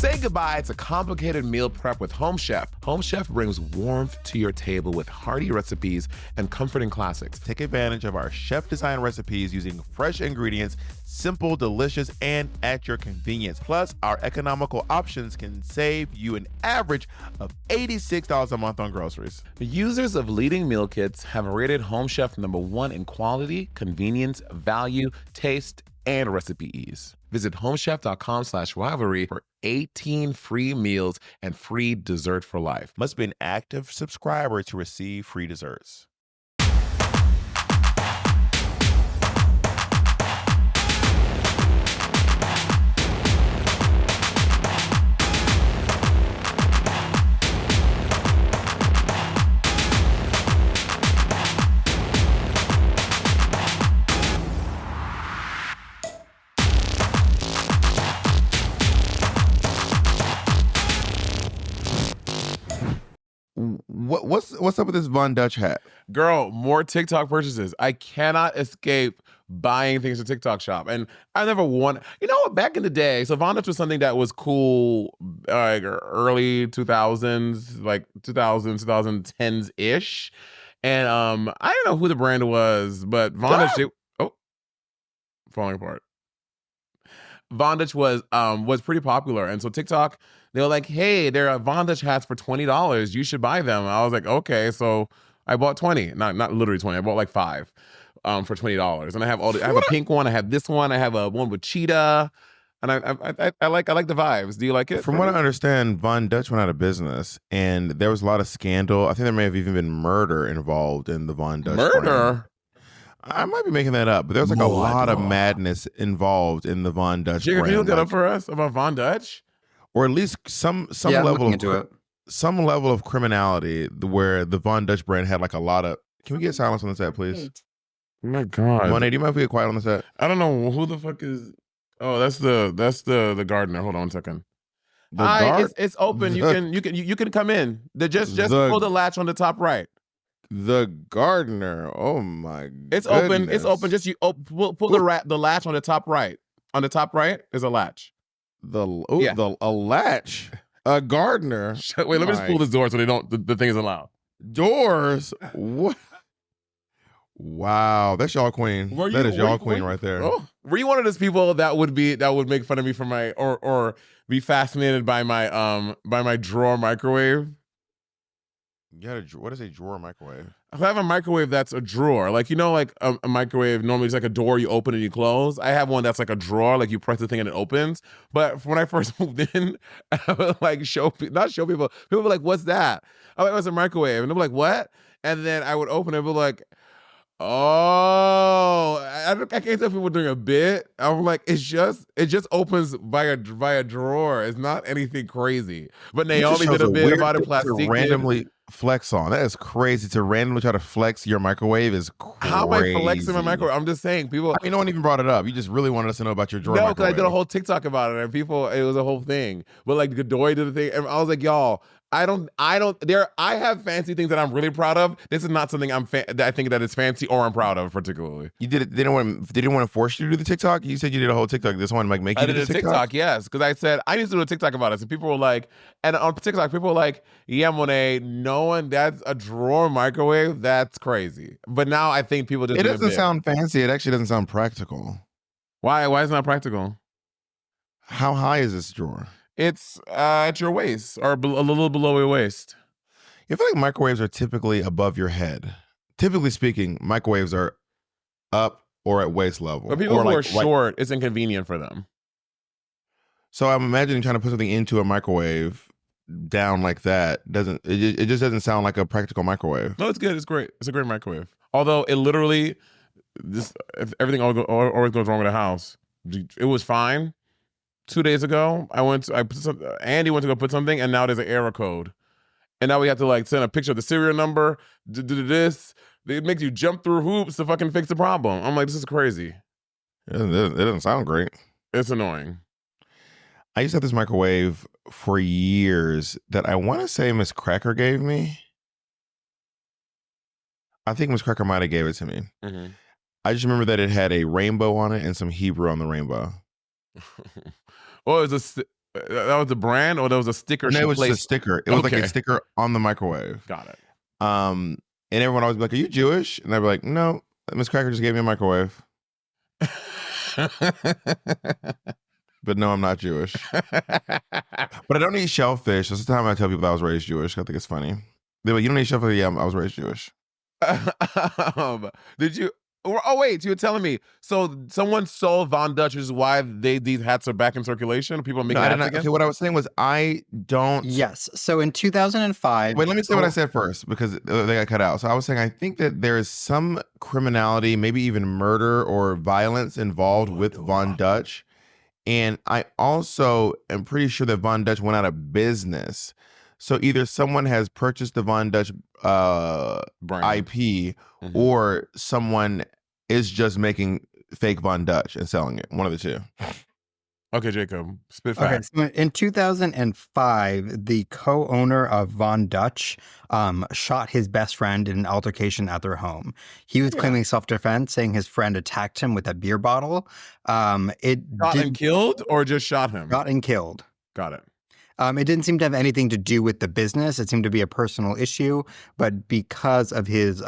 Say goodbye to complicated meal prep with Home Chef. Home Chef brings warmth to your table with hearty recipes and comforting classics. Take advantage of our chef-designed recipes using fresh ingredients, simple, delicious, and at your convenience. Plus, our economical options can save you an average of $86 a month on groceries. Users of leading meal kits have rated Home Chef #1 in quality, convenience, value, taste, and recipe ease. Visit homechef.com/rivalry for 18 free meals and free dessert for life. Must be an active subscriber to receive free desserts. What's up with this Von Dutch hat? Girl, more TikTok purchases. I cannot escape buying things at TikTok shop. And I never want, back in the day, so Von Dutch was something that was cool, like early 2000s, like 2010s-ish. And I don't know who the brand was, but Von Dutch, falling apart. Von Dutch was pretty popular. And so TikTok, they were like, hey, there are Von Dutch hats for $20. You should buy them. I was like, okay. So I bought 20. Not literally 20. I bought like 5 for $20. And I have I have a pink one. I have this one. I have a one with cheetah. And I like the vibes. Do you like it? From what I understand, Von Dutch went out of business and there was a lot of scandal. I think there may have even been murder involved in the Von Dutch murder brand. I might be making that up, but there's like a lot of madness involved in the Von Dutch brand. Can you look that up for us about Von Dutch? Or at least some level of criminality where the Von Dutch brand had like a lot of. Can we get silence on the set, please? Oh my God, Monét, do you mind if we get quiet on the set? I don't know who the fuck is. Oh, that's the gardener. Hold on one second. It's open. You can come in. Just pull the latch on the top right. The gardener. Oh my god. It's open. It's open. Just pull the latch on the top right. On the top right is a latch. A latch. A gardener. Wait, let me just pull this door so the thing isn't loud. Doors. What? Wow, that's y'all queen. That is y'all queen right there. Oh, were you one of those people that would make fun of me for my or be fascinated by my drawer microwave? Yeah, what is a drawer microwave? I have a microwave that's a drawer. Like, like a microwave normally is like a door you open and you close. I have one that's like a drawer, like you press the thing and it opens. But when I first moved in, I would like not show people. People were like, what's that? I'm like, oh, it's a microwave. And they're like, what? And then I would open it and be like, oh, I can't tell if people doing a bit. I'm like, it just opens by a drawer. It's not anything crazy. But Naomi did a bit about it. Plastic randomly flex on. That is crazy. To randomly try to flex your microwave is crazy. How am I flexing my microwave? I'm just saying, people. No one even brought it up. You just really wanted us to know about your drawer. No, because I did a whole TikTok about it, and people, it was a whole thing. But like Godoy did a thing, and I was like, y'all. I have fancy things that I'm really proud of. This is not something that I think that is fancy or I'm proud of particularly. You did it. They didn't want to force you to do the TikTok. You said you did a whole TikTok. This one make you do the TikTok. Yes, because I said I need to do a TikTok about it. So people were like, and on TikTok, people were like, yeah, Monét, knowing that's a drawer microwave, that's crazy. But now I think people just. It doesn't sound fancy. It actually doesn't sound practical. Why is it not practical? How high is this drawer? It's at your waist or a little below your waist. I feel like microwaves are typically above your head. Typically speaking, microwaves are up or at waist level. But people who are short, it's inconvenient for them. So I'm imagining trying to put something into a microwave down like that. It just doesn't sound like a practical microwave. No, it's good. It's great. It's a great microwave. Although it literally, everything always goes wrong with the house. It was fine. 2 days ago, Andy went to go put something, and now there's an error code. And now we have to like send a picture of the serial number, this. It makes you jump through hoops to fucking fix the problem. I'm like, this is crazy. It doesn't sound great. It's annoying. I used to have this microwave for years that I want to say Miss Cracker gave me. I think Miss Cracker might have gave it to me. Mm-hmm. I just remember that it had a rainbow on it and some Hebrew on the rainbow. Or is That was the brand, or that was a sticker? No, she it was just a placed? sticker. It was like Okay. a sticker on the microwave. Got it. And everyone always be like, "Are you Jewish?" And I'd be like, "No, Miss Cracker just gave me a microwave." But no, I'm not Jewish. But I don't eat shellfish. That's the time I tell people that I was raised Jewish. I think it's funny. They're like, "You don't eat shellfish?" Yeah, I was raised Jewish. Did you? Oh wait, you were telling me. So someone sold Von Dutch, which is why these hats are back in circulation. People are No, making I hats didn't. again. Okay, what I was saying was I don't. Yes. So in 2005. Wait, let me say what I said first because they got cut out. So I was saying I think that there is some criminality, maybe even murder or violence involved with Von Dutch. And I also am pretty sure that Von Dutch went out of business. So either someone has purchased the Von Dutch Brand. IP or someone is just making fake Von Dutch and selling it. One of the two. Okay, Jacob, spit Okay, facts. so in 2005, the co-owner of Von Dutch shot his best friend in an altercation at their home. He was claiming self-defense, saying his friend attacked him with a beer bottle. Shot and killed, or just shot him? Shot and killed. Got it. It didn't seem to have anything to do with the business. It seemed to be a personal issue, but because of his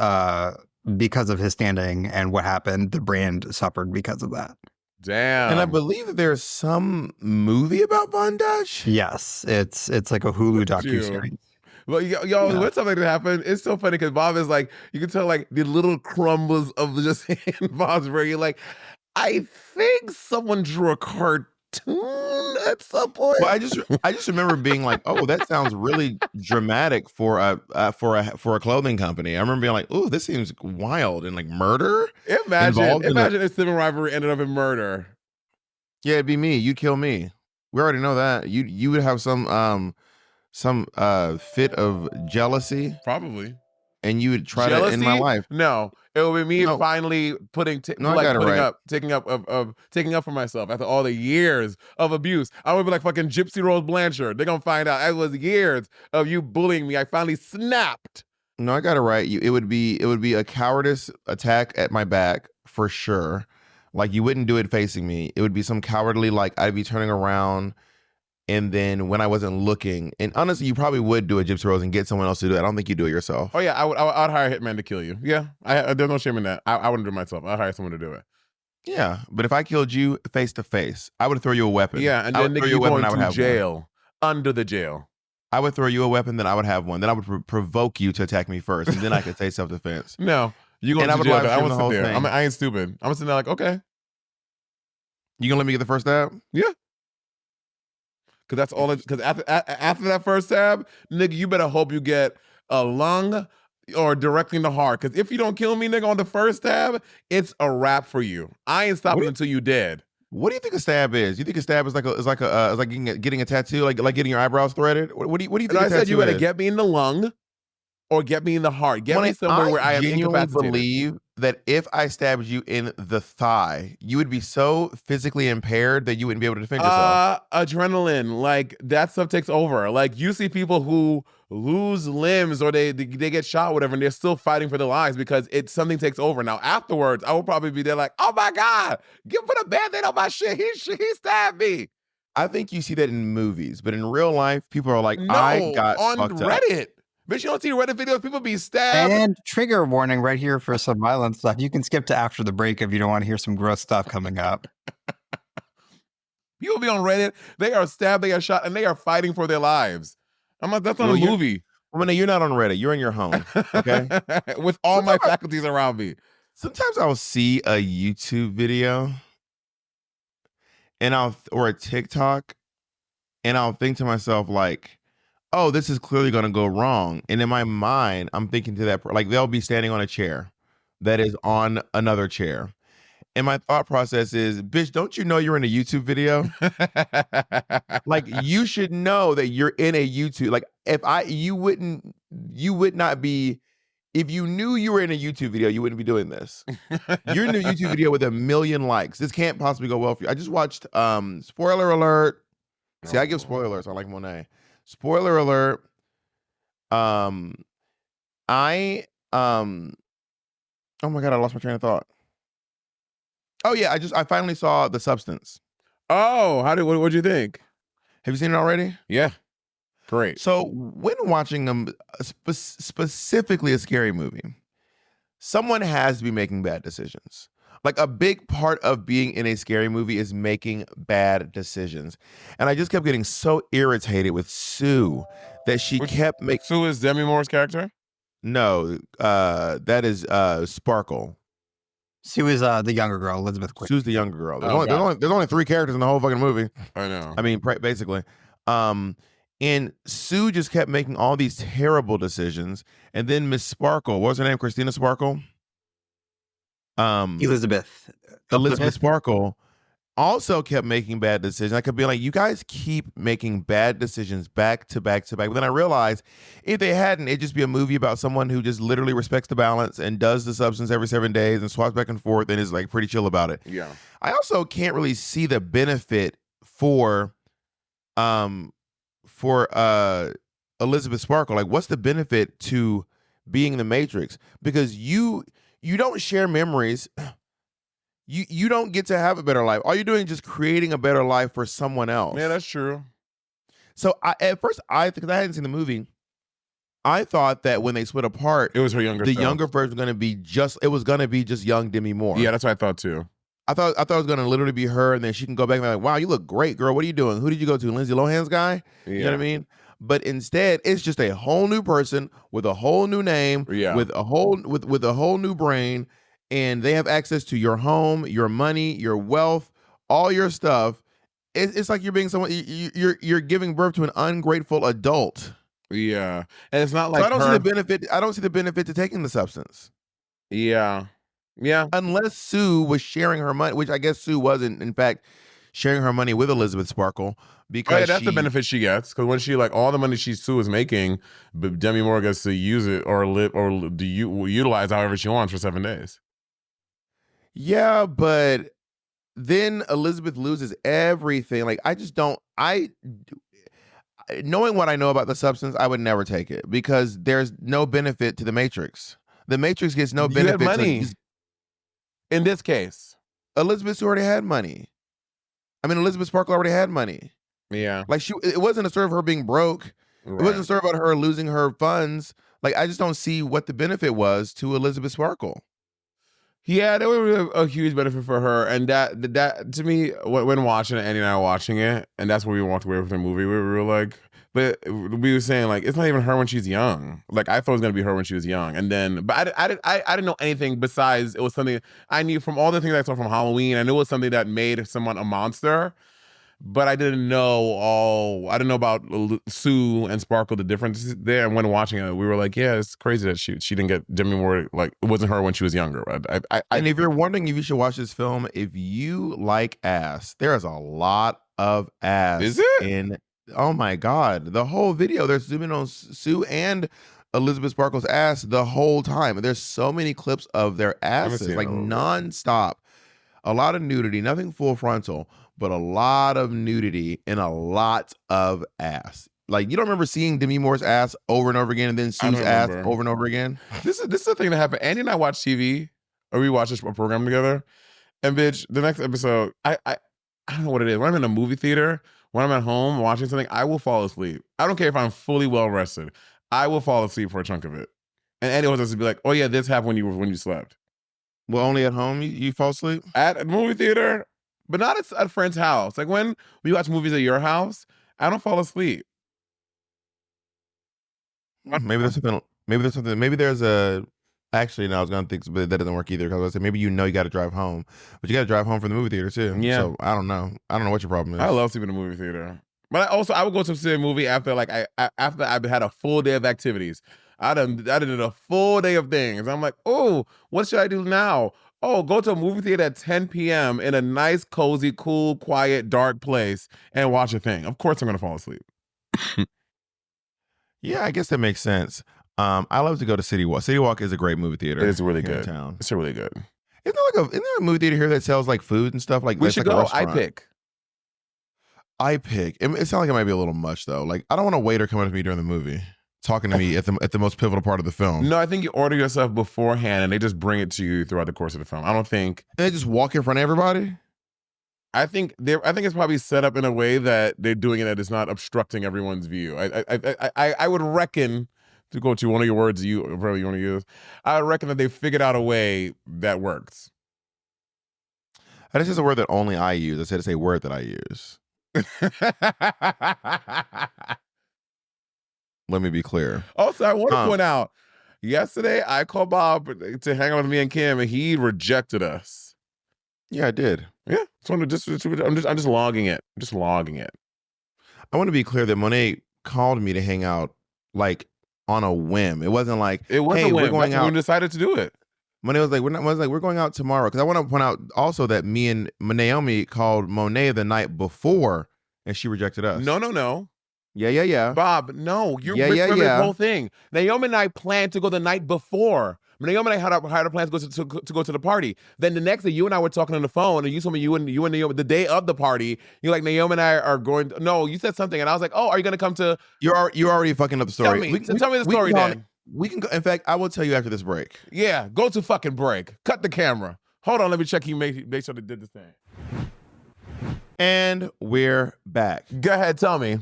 standing and what happened, the brand suffered because of that. Damn. And I believe that there's some movie about Von Dutch. Yes, it's like a Hulu docuseries. Well, y'all, when something like that happened, it's so funny because Bob is like, you can tell like the little crumbles of just in Bob's brain. You're like, I think someone drew a cartoon at some point. Well, I just remember being like, oh, that sounds really dramatic for a clothing company. I remember being like, oh, this seems wild and like murder. Imagine if Sibling Rivalry ended up in murder. Yeah, it'd be me. You'd kill me. We already know that. You would have some fit of jealousy, probably, and you would try to end my life. No, it would be me finally taking up for myself after all the years of abuse. I would be like fucking Gypsy Rose Blanchard. They're gonna find out it was years of you bullying me. I finally snapped. No, I got it right. It would be a cowardice attack at my back for sure. Like you wouldn't do it facing me. It would be some cowardly, like I'd be turning around. And then when I wasn't looking, and honestly, you probably would do a Gypsy Rose and get someone else to do it. I don't think you do it yourself. Oh yeah, I'd hire a hitman to kill you. Yeah, there's no shame in that. I wouldn't do it myself. I'd hire someone to do it. Yeah, but if I killed you face to face, I would throw you a weapon. Yeah, and then you go into jail, under the jail. I would throw you a weapon, then I would have one. Then I would provoke you to attack me first, and then I could say self-defense. No, you going to jail. I won't sit there. I ain't stupid. I'm sitting there like, okay. You gonna let me get the first stab? Yeah. Because that's all. Because after that first stab, nigga, you better hope you get a lung or directly in the heart. Because if you don't kill me, nigga, on the first stab, it's a wrap for you. I ain't stopping until you dead. What do you think a stab is? You think a stab is like getting a tattoo, like getting your eyebrows threaded? What do you think? I said you better get me in the lung or get me in the heart. Get me somewhere where I am incapacitated. Believe that if I stabbed you in the thigh, you would be so physically impaired that you wouldn't be able to defend yourself. Adrenaline, like that stuff takes over. Like you see people who lose limbs or they get shot, whatever, and they're still fighting for their lives because something takes over. Now afterwards, I will probably be there like, oh my God, put a band-aid on my shit. He stabbed me. I think you see that in movies, but in real life, people are like, no, I got on fucked Reddit. Up. Bitch, you don't see Reddit videos, people be stabbed. And trigger warning right here for some violent stuff. You can skip to after the break if you don't want to hear some gross stuff coming up. People be on Reddit, they are stabbed, they are shot, and they are fighting for their lives. I'm like, that's not a movie. Well, you're not on Reddit. You're in your home, okay? With all my faculties around me. Sometimes I'll see a YouTube video or a TikTok, and I'll think to myself like, oh, this is clearly going to go wrong. And in my mind, I'm thinking to that, like they'll be standing on a chair that is on another chair. And my thought process is, bitch, don't you know you're in a YouTube video? Like you should know that you're in a YouTube. Like you would not be, if you knew you were in a YouTube video, you wouldn't be doing this. You're in a YouTube video with 1 million likes. This can't possibly go well for you. I just watched, spoiler alert. See, I give spoilers. I like Monét. Spoiler alert. Oh my God, I lost my train of thought. Oh yeah, I finally saw The Substance. Oh, what'd you think? Have you seen it already? Yeah. Great. So when watching them, specifically a scary movie, someone has to be making bad decisions. Like a big part of being in a scary movie is making bad decisions. And I just kept getting so irritated with Sue that she kept making. Sue is Demi Moore's character? No, that is Sparkle. Sue is the younger girl, Elizabeth Quinn. Sue's the younger girl. Oh, There's only 3 characters in the whole fucking movie. I know. I mean, basically. And Sue just kept making all these terrible decisions. And then Miss Sparkle, what was her name? Christina Sparkle? Elizabeth Sparkle also kept making bad decisions. I could be like, you guys keep making bad decisions back to back to back. But then I realized if they hadn't, it'd just be a movie about someone who just literally respects the balance and does the substance every 7 days and swaps back and forth and is like pretty chill about it. Yeah. I also can't really see the benefit for Elizabeth Sparkle. Like, what's the benefit to being the Matrix? Because you don't share memories. You don't get to have a better life. All you're doing is just creating a better life for someone else. Yeah, that's true. So at first, because I hadn't seen the movie, I thought that when they split apart, It was her younger the self. younger version was going to be just young Demi Moore. Yeah, that's what I thought too. I thought it was going to literally be her, and then she can go back and be like, wow, you look great, girl. What are you doing? Who did you go to? Lindsay Lohan's guy? Yeah. You know what I mean? But instead, it's just a whole new person with a whole new name, Yeah. with a whole new brain, and they have access to your home, your money, your wealth, all your stuff. It's like you're being someone. You're giving birth to an ungrateful adult. Yeah. And it's not like So I don't see the benefit. I don't see the benefit to taking the substance. Yeah. Yeah. Unless Sue was sharing her money, which I guess Sue wasn't, in fact, sharing her money with Elizabeth Sparkle. Because that's the benefit she gets. Because when she, like, all the money Sue is making, but Demi Moore gets to use it or utilize however she wants for 7 days. Yeah, but then Elizabeth loses everything. Like, I just don't. Knowing what I know about the substance, I would never take it because there's no benefit to the Matrix. The Matrix gets no benefit. You had money. In this case, Elizabeth already had money. I mean, Elizabeth Sparkle already had money. Yeah. Like, it wasn't a story of her being broke. Right. It wasn't a story about her losing her funds. Like, I just don't see what the benefit was to Elizabeth Sparkle. Yeah, that would be a huge benefit for her. And that to me, when watching it, Andy and I were watching it, and that's where we walked away from the movie. We were like, but we were saying, like, it's not even her when she's young. Like, I thought it was gonna be her when she was young, and then, but I didn't know anything besides it was something I knew from all the things I saw from Halloween. I knew it was something that made someone a monster, but I didn't know about Sue and Sparkle, the difference there. And when watching it, we were like, yeah, it's crazy that she didn't get Demi Moore. Like, it wasn't her when she was younger. And if you're wondering if you should watch this film, if you like ass, there is a lot of ass. Is it? Oh my God. The whole video, they're zooming on Sue and Elizabeth Sparkle's ass the whole time. There's so many clips of their asses, like nonstop. A lot of nudity, nothing full frontal, but a lot of nudity and a lot of ass. Like, you don't remember seeing Demi Moore's ass over and over again, and then Sue's ass over and over again? This is the thing that happened. Andy and I watch TV, or we watch this program together, and bitch, the next episode, I don't know what it is. When I'm in a movie theater, when I'm at home watching something, I will fall asleep. I don't care if I'm fully well rested. I will fall asleep for a chunk of it. And Andy always has to be like, "Oh yeah, this happened when you slept." Well, only at home you fall asleep? At a movie theater, but not at a friend's house. Like, when we watch movies at your house, I don't fall asleep. Maybe there's something. Maybe there's a. Actually, no, I was gonna think, but that doesn't work either. Because I was say maybe you got to drive home, but you got to drive home from the movie theater too. Yeah. So I don't know. I don't know what your problem is. I love sleeping in a movie theater, but I would go to see a movie after after I've had a full day of activities. I did a full day of things. I'm like, oh, what should I do now? Oh, go to a movie theater at 10 p.m. in a nice, cozy, cool, quiet, dark place and watch a thing. Of course, I'm gonna fall asleep. Yeah, I guess that makes sense. I love to go to City Walk. City Walk is a great movie theater. It's really good. Town. It's really good. Isn't there a movie theater here that sells like food and stuff? Like, We should go. I pick. It sounds like it might be a little much though. Like, I don't want a waiter coming up to me during the movie, talking to me at the most pivotal part of the film. No, I think you order yourself beforehand and they just bring it to you throughout the course of the film. I don't think. And they just walk in front of everybody. I think it's probably set up in a way that they're doing it that is not obstructing everyone's view. I would reckon, to go to one of your words you probably want to use, I would reckon that they figured out a way that works. This is a word that only I use. I said it's a word that I use. Let me be clear. Also, I want to point out, yesterday I called Bob to hang out with me and Kim, and he rejected us. Yeah, I did. Yeah, I'm just logging it. I'm just logging it. I want to be clear that Monét called me to hang out like on a whim. It wasn't like, it was hey, a whim. we're going out. We decided to do it. Monét was like, we're going out tomorrow. Because I want to point out also that me and Naomi called Monét the night before, and she rejected us. No. Yeah. Bob, no, you're misremembering the whole thing. Naomi and I planned to go the night before. Naomi and I had our plans to go to the party. Then the next day, you and I were talking on the phone, and you told me you and Naomi, the day of the party, you're like, Naomi and I are going. No, you said something, and I was like, oh, are you going to come to? You're already fucking up the story. Tell me the story then. We can go. In fact, I will tell you after this break. Yeah, go to fucking break. Cut the camera. Hold on, let me check. You make sure they did this thing. And we're back. Go ahead, tell me.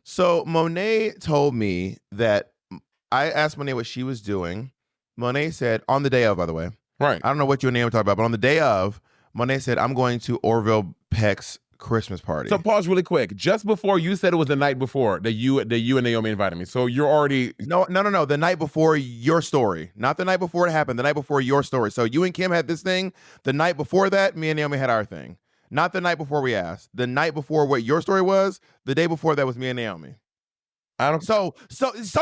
So Monét told me that I asked Monét what she was doing. Monét said, on the day of, by the way. Right. I don't know what you and Naomi talked about, but on the day of, Monét said, I'm going to Orville Peck's Christmas party. So pause really quick. Just before, you said it was the night before that you and Naomi invited me. So you're already... No. The night before your story. Not the night before it happened. The night before your story. So you and Kim had this thing. The night before that, me and Naomi had our thing. Not the night before we asked. The night before what your story was, the day before that was me and Naomi. I don't... So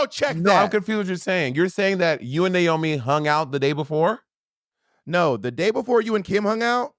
check that. No, I'm confused what you're saying. You're saying that you and Naomi hung out the day before? No, the day before you and Kim hung out?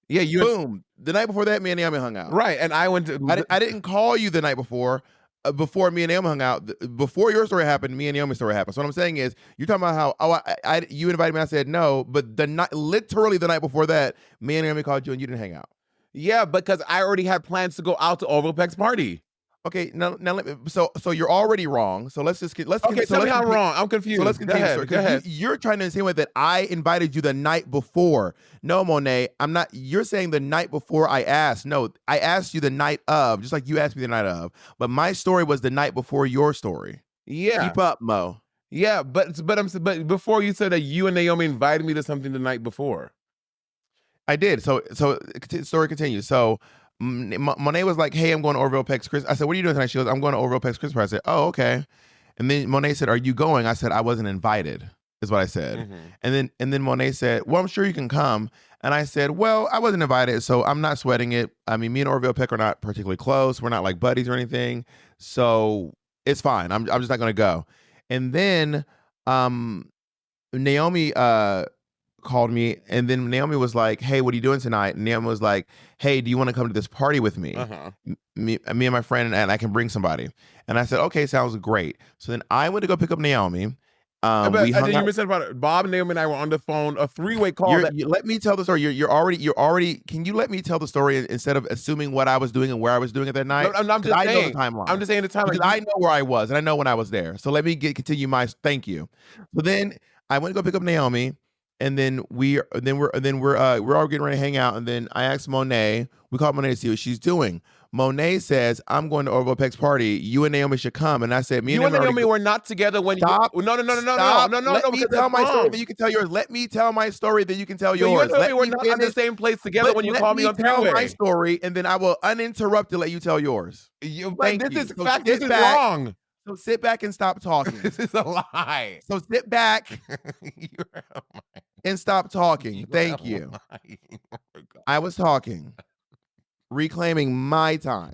Yeah, boom. The night before that, me and Naomi hung out. Right, and I went to... I didn't call you the night before me and Naomi hung out. Before your story happened, me and Naomi's story happened. So what I'm saying is, you're talking about how you invited me, I said no, but literally the night before that, me and Naomi called you and you didn't hang out. Yeah, because I already had plans to go out to Orville Peck's party. Okay, now let me. So you're already wrong. So let's get. Okay, tell me how I'm wrong. I'm confused. So let's continue. Go ahead. You're trying to insinuate that I invited you the night before. No, Monét, I'm not. You're saying the night before I asked. No, I asked you the night of, just like you asked me the night of. But my story was the night before your story. Yeah. Keep up, Mo. Yeah, but before you said that you and Naomi invited me to something the night before. I did. So story continues. So Monét was like, hey, I'm going to Orville Peck's Christmas. I said, what are you doing tonight? She goes, I'm going to Orville Peck's Christmas party. I said, oh, okay. And then Monét said, are you going? I said, I wasn't invited, is what I said. Mm-hmm. And then Monét said, well, I'm sure you can come. And I said, well, I wasn't invited, so I'm not sweating it. I mean, me and Orville Peck are not particularly close. We're not like buddies or anything. So it's fine. I'm just not going to go. And then Naomi called me, and then Naomi was like, hey, what are you doing tonight? And Naomi was like, hey, do you want to come to this party with me? Uh-huh. Me and my friend, and I can bring somebody. And I said, okay, sounds great. So then I went to go pick up Naomi. You said about it. Bob, Naomi, and I were on the phone, a three-way call. Let me tell the story. You're already. Can you let me tell the story instead of assuming what I was doing and where I was doing at that night? No, I'm just saying. I know the timeline. I'm just saying the timeline. Because I know where I was and I know when I was there. So let me continue my. Thank you. So then I went to go pick up Naomi, and then we're all getting ready to hang out. And then I asked Monét. We called Monét to see what she's doing. Monét says, I'm going to Orville Peck's party. You and Naomi should come. And I said, me and Naomi were not together when Stop. No. Let me tell my story that you can tell yours. Let me tell my story that you can tell yours. You and Naomi were not on the same place together when you called me on three-way. Let me tell my story, and then I will uninterrupted let you tell yours. This is wrong. So sit back and stop talking. This is a lie. So sit back and stop talking. Thank you. I was talking. Reclaiming my time.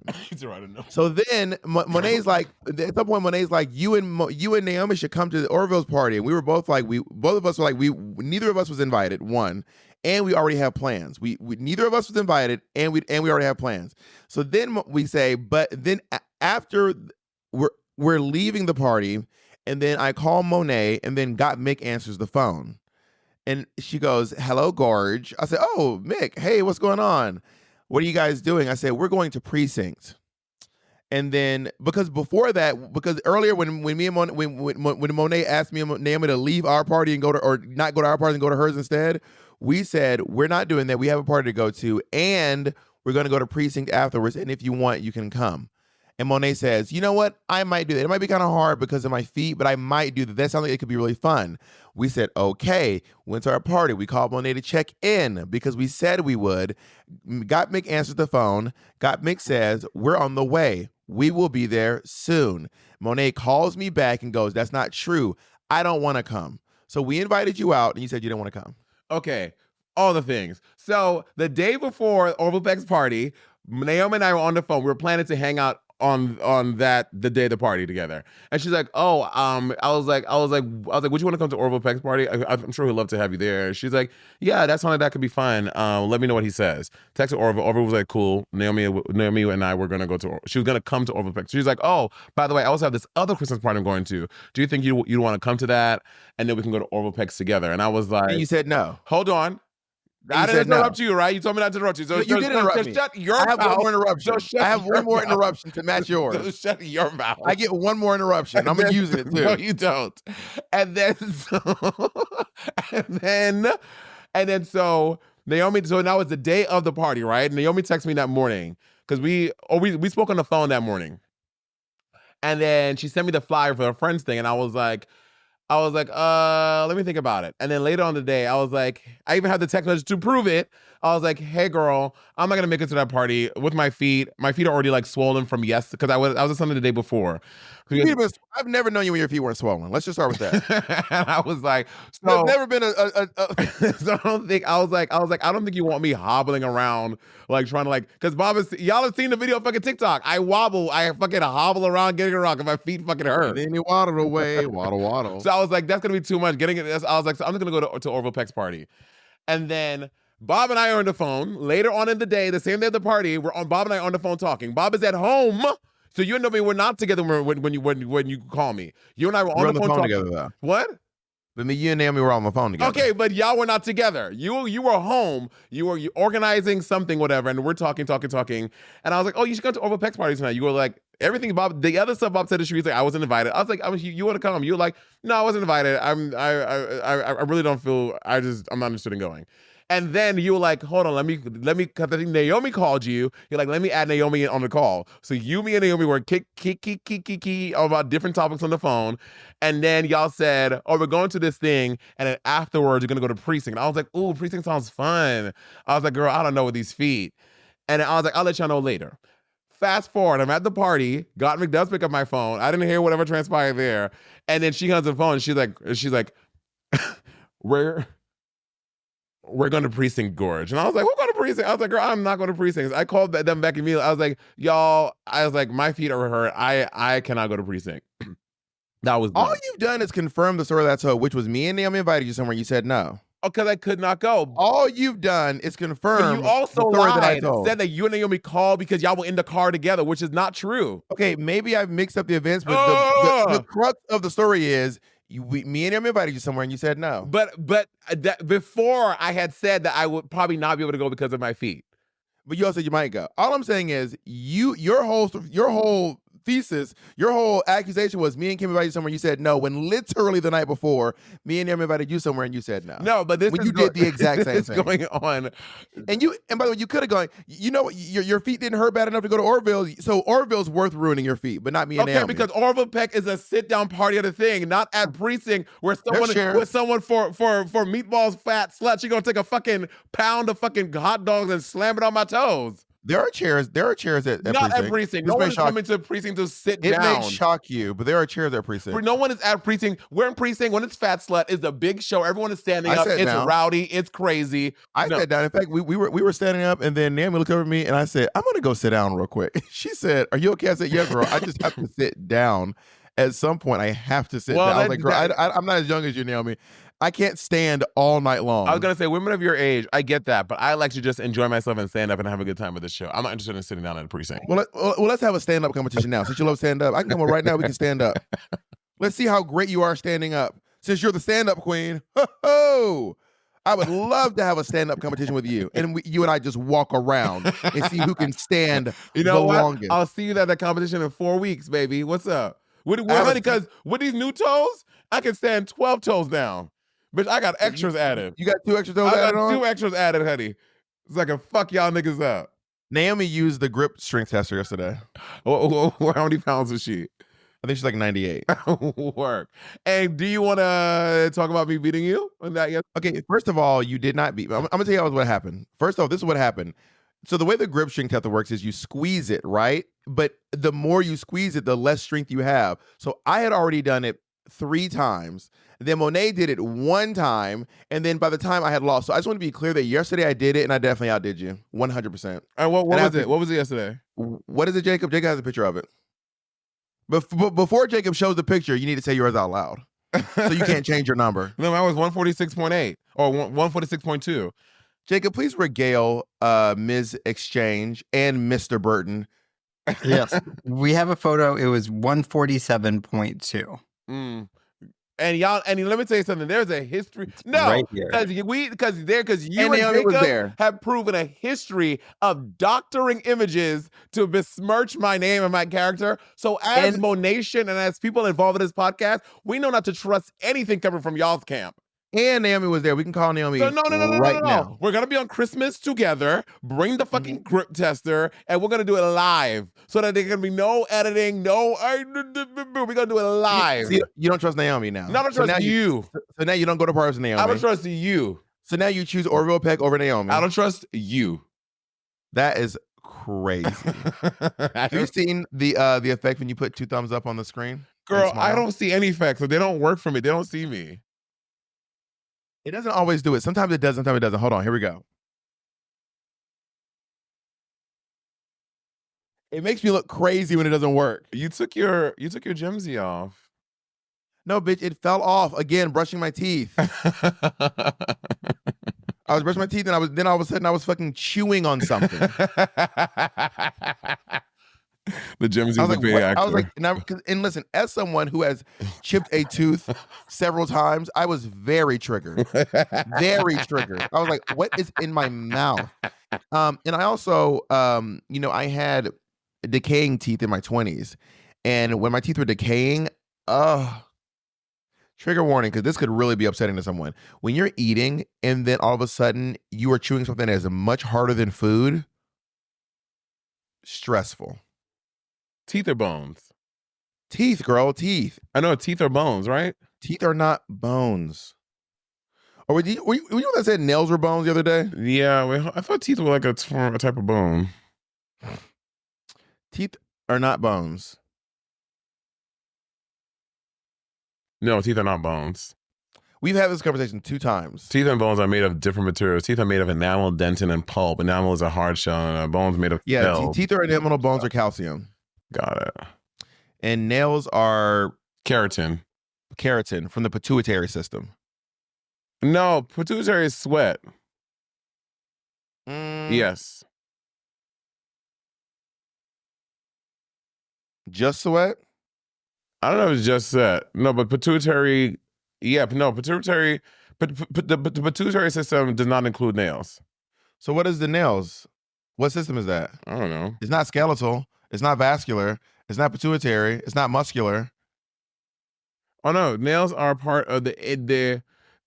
So then Monét's like, at some point Monét's like, you and Naomi should come to the Orville's party. And we were both like, both of us were like, neither of us was invited, one, and we already have plans. We neither of us was invited, and we already have plans. So then we say, but then after we're leaving the party, and then I call Monét, and then Mick answers the phone. And she goes, hello, Gorge. I said, oh, Mick, hey, what's going on? What are you guys doing? I said, we're going to precinct. And then because earlier when Monét asked me and Naomi to leave our party and not go to our party and go to hers instead, we said, we're not doing that. We have a party to go to, and We're going to go to precinct afterwards, and if you want, you can come. And Monét says, you know what? I might do that. It might be kind of hard because of my feet, but I might do that. That sounds like it could be really fun. We said, okay. Went to our party. We called Monét to check in because we said we would. Gottmik answers the phone. Gottmik says, we're on the way. We will be there soon. Monét calls me back and goes, that's not true. I don't want to come. So we invited you out, and you said you didn't want to come. Okay, all the things. So the day before Orville Peck's party, Naomi and I were on the phone. We were planning to hang out on the day of the party together, and she's like, "Oh, I was like, would you want to come to Orville Peck's party? I'm sure he'd love to have you there." She's like, "Yeah, that sounds like that could be fun. Let me know what he says." Texted Orville. Orville was like, "Cool." Naomi and I were gonna go to. She was gonna come to Orville Peck. She's like, "Oh, by the way, I also have this other Christmas party I'm going to. Do you think you'd want to come to that? And then we can go to Orville Peck's together." And I was like, and you said no. Hold on. I didn't interrupt you, right? You told me not to interrupt you. So you did interrupt me. Shut your mouth. I have one more interruption. So I have one more interruption to match yours. So shut your mouth. I get one more interruption. I'm going to use it, too. No, you don't. And then, so Naomi, so now it's the day of the party, right? Naomi texted me that morning because we spoke on the phone that morning. And then she sent me the flyer for her friends thing. And I was like, let me think about it. And then later on the day, I was like, I even had the text message to prove it. I was like, hey girl, I'm not gonna make it to that party with my feet. My feet are already like swollen from because I was at something the day before. I've never known you when your feet weren't swollen. Let's just start with that. And I was like, so there's never been so I don't think I don't think you want me hobbling around like trying to like because y'all have seen the video of fucking TikTok. I fucking hobble around getting around because my feet fucking hurt. And then you waddle away, waddle. So I was like, that's gonna be too much. I was like, so I'm just gonna go to Orville Peck's party. And then Bob and I are on the phone later on in the day, the same day of the party. Bob and I are on the phone talking. Bob is at home. So you and me were not together when you call me. You and I were on the phone talking. Together, though. What? But you and Naomi were on the phone together. Okay, but y'all were not together. You were home. You were organizing something, whatever, and we're talking. And I was like, oh, you should go to Orville Peck's party tonight. You were like, everything Bob, the other stuff Bob said to Sharice, like, I wasn't invited. I was like, you want to come? You were like, no, I wasn't invited. I really don't feel, I'm not interested in going. And then you were like, hold on, let me, because I think Naomi called you. You're like, let me add Naomi on the call. So me and Naomi were key about different topics on the phone. And then y'all said, oh, we're going to this thing. And then afterwards, you're going to go to precinct. And I was like, ooh, precinct sounds fun. I was like, girl, I don't know with these feet. And I was like, I'll let y'all know later. Fast forward, I'm at the party. Gottmik does pick up my phone. I didn't hear whatever transpired there. And then she comes to the phone and she's like, we're going to Precinct Gorge. And I was like, we're going to Precinct. I was like, girl, I'm not going to Precinct. I called them back immediately. I was like, y'all, my feet are hurt. I cannot go to Precinct. That was all you've done is confirm the story that's told, which was me and Naomi invited you somewhere. You said no. Because I could not go. All you've done is confirm. But you also lied and said that you and Naomi called because y'all were in the car together, which is not true. Okay, maybe I've mixed up the events, but the crux of the story is me and Naomi invited you somewhere and you said no. But before I had said that I would probably not be able to go because of my feet. But you also said you might go. All I'm saying is your whole thesis, your whole accusation was me and Kim invited you somewhere and you said no, when literally the night before, me and Naomi invited you somewhere and you said no. No, but you did the exact same thing. Going on. And by the way, you could have gone, you know, your feet didn't hurt bad enough to go to Orville, so Orville's worth ruining your feet, but not me and Naomi. Okay, because Orville Peck is a sit-down party at a thing, not at Precinct where someone for meatballs fat slut, she gonna take a fucking pound of fucking hot dogs and slam it on my toes. There are chairs at not Precinct. Not at Precinct. No one is coming to Precinct to sit down. It may shock you, but there are chairs at Precinct. No one is at Precinct. We're in Precinct when it's Fat Slut. It's a big show. Everyone is standing up. It's rowdy. It's crazy. I sat down. In fact, we were standing up, and then Naomi looked over at me, and I said, I'm going to go sit down real quick. She said, are you okay? I said, yeah, girl. I just have to sit down. At some point, I have to sit down. I was like, girl, I'm not as young as you, Naomi. I can't stand all night long. I was going to say, women of your age, I get that, but I like to just enjoy myself and stand up and have a good time with this show. I'm not interested in sitting down at a Precinct. Well, let's have a stand-up competition now. Since you love stand-up, I can come on right now. We can stand up. Let's see how great you are standing up. Since you're the stand-up queen, ho-ho! I would love to have a stand-up competition with you. And you and I just walk around and see who can stand the longest. I'll see you at that competition in 4 weeks, baby. What's up? Because with these new toes, I can stand 12 toes down. Bitch, I got extras added. You got 2 extra toes added on? I got 2 extras added, honey. So I can fuck y'all niggas up. Naomi used the grip strength tester yesterday. How many pounds is she? I think she's like 98. Work. And do you want to talk about me beating you on that yet? Okay, first of all, you did not beat me. I'm going to tell you what happened. First off, this is what happened. So the way the grip strength tester works is you squeeze it, right? But the more you squeeze it, the less strength you have. So I had already done it 3 times. Then Monét did it 1 time. And then by the time I had lost. So I just want to be clear that yesterday I did it and I definitely outdid you. 100%. And what was it? What was it yesterday? What is it, Jacob? Jacob has a picture of it. Before Jacob shows the picture, you need to say yours out loud. So you can't change your number. No, I was 146.8 or 146.2. Jacob, please regale Ms. Exchange and Mr. Burton. Yes. We have a photo. It was 147.2. And y'all, and let me tell you something. There's a history. No, right here. because you and Naomi was Jacob there. have proven a history of doctoring images to besmirch my name and my character. So as Monation and as people involved in this podcast, we know not to trust anything coming from y'all's camp. And Naomi was there. We can call Naomi No. now. We're going to be on Christmas together. Bring the fucking grip tester, and we're going to do it live so that there can be no editing, we're going to do it live. See, you don't trust Naomi now. No, I don't trust you. So now you don't go to parties with Naomi. I don't trust you. So now you choose Orville Peck over Naomi. I don't trust you. That is crazy. Have you seen the effect when you put 2 thumbs up on the screen? Girl, I don't see any effects, so they don't work for me. They don't see me. It doesn't always do it. Sometimes it does, sometimes it doesn't. Hold on, here we go. It makes me look crazy when it doesn't work. You took your Gemsy off. No, bitch, it fell off. Again, brushing my teeth. I was brushing my teeth, and then all of a sudden I was fucking chewing on something. The Gemsy was like, I was like, and listen, as someone who has chipped a tooth several times, I was very triggered. Very triggered. I was like, what is in my mouth? And I also, I had decaying teeth in my 20s. And when my teeth were decaying, trigger warning, because this could really be upsetting to someone. When you're eating and then all of a sudden you are chewing something that is much harder than food, stressful. Teeth or bones? Teeth, girl, teeth. I know teeth are bones, right? Teeth are not bones. Or were you that said nails were bones the other day? Yeah, I thought teeth were like a type of bone. Teeth are not bones. No, teeth are not bones. We've had this conversation 2 times. Teeth and bones are made of different materials. Teeth are made of enamel, dentin, and pulp. Enamel is a hard shell, and bones made of cells. Teeth are enamel, bones are calcium. Got it. And nails are keratin from the pituitary system. No, pituitary is sweat. Yes. Just sweat? I don't know if it's just sweat. No, but pituitary. Yeah, no, pituitary. But the pituitary system does not include nails. So what is the nails? What system is that? I don't know. It's not skeletal. It's not vascular. It's not pituitary. It's not muscular. Oh no, nails are part of the